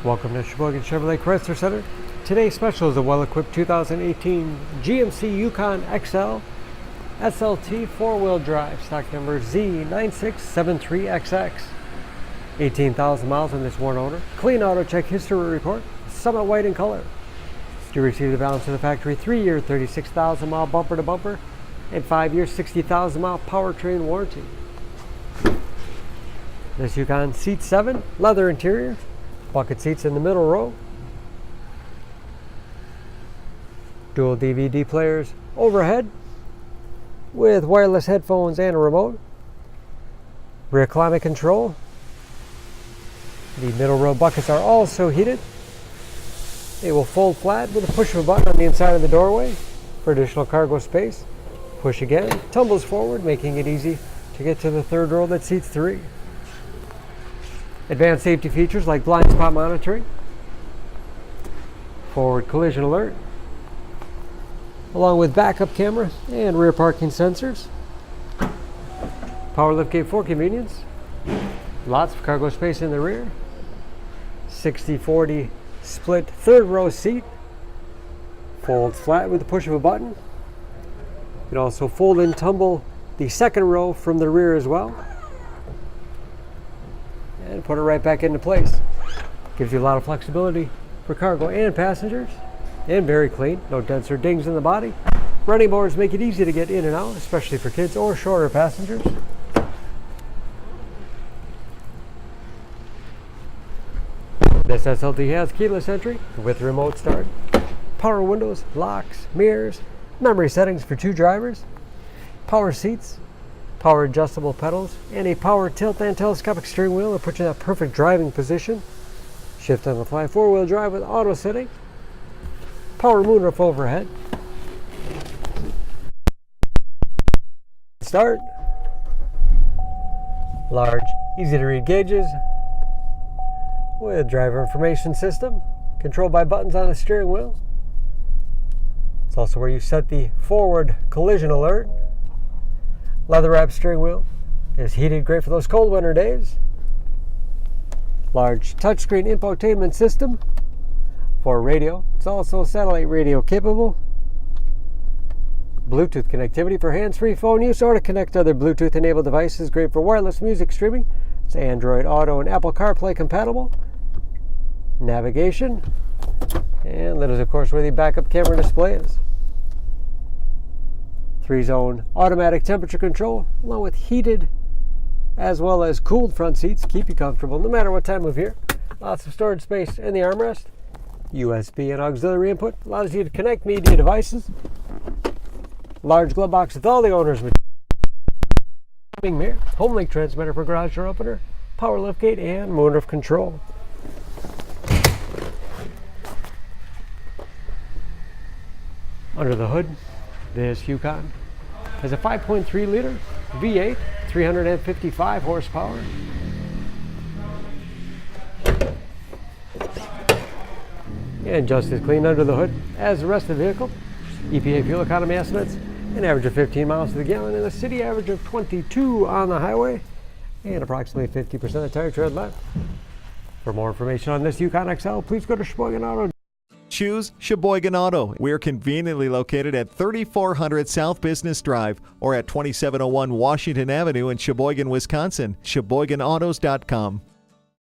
Welcome to Sheboygan Chevrolet Chrysler Center. Today's special is a well-equipped 2018 GMC Yukon XL SLT 4-wheel drive, stock number Z9673XX. 18,000 miles on this one owner. Clean auto check history report, Summit White in color. You receive the balance of the factory 3-year 36,000 mile bumper to bumper and 5-year 60,000 mile powertrain warranty. This Yukon seats 7, leather interior. Bucket seats in the middle row. Dual DVD players overhead with wireless headphones and a remote. Rear climate control. The middle row buckets are also heated. They will fold flat with a push of a button on the inside of the doorway for additional cargo space. Push again, tumbles forward, making it easy to get to the third row that seats 3. Advanced safety features like blind spot monitoring, forward collision alert, along with backup camera and rear parking sensors. Power liftgate for convenience. Lots of cargo space in the rear. 60-40 split third row seat. Folds flat with the push of a button. You can also fold and tumble the second row from the rear as well. And put it right back into place. Gives you a lot of flexibility for cargo and passengers. And very clean, no dents or dings in the body. Running boards make it easy to get in and out, especially for kids or shorter passengers. This SLT has keyless entry with remote start, power windows, locks, mirrors, memory settings for 2 drivers, power seats, power adjustable pedals, and a power tilt and telescopic steering wheel that puts you in that perfect driving position. Shift on the fly 4-wheel drive with auto setting. Power moonroof overhead. Start. Large, easy to read gauges with driver information system controlled by buttons on the steering wheel. It's also where you set the forward collision alert. Leather wrapped steering wheel is heated, great for those cold winter days. Large touchscreen infotainment system for radio. It's also satellite radio capable. Bluetooth connectivity for hands-free phone use or to connect to other Bluetooth enabled devices, great for wireless music streaming. It's Android Auto and Apple CarPlay compatible. Navigation, and that is of course where the backup camera display is. 3-zone automatic temperature control, along with heated as well as cooled front seats, keep you comfortable no matter what time of year. Lots of storage space in the armrest. USB and auxiliary input allows you to connect media devices. Large glove box with all the owner's mirror, home link transmitter for garage door opener, power liftgate, and moonroof control. Under the hood, this Yukon has a 5.3 liter V8, 355 horsepower. And just as clean under the hood as the rest of the vehicle. EPA fuel economy estimates an average of 15 miles to the gallon and a city average of 22 on the highway, and approximately 50% of the tire tread left. For more information on this Yukon XL, please go to Sheboygan Auto. Choose Sheboygan Auto. We're conveniently located at 3400 South Business Drive or at 2701 Washington Avenue in Sheboygan, Wisconsin. SheboyganAutos.com.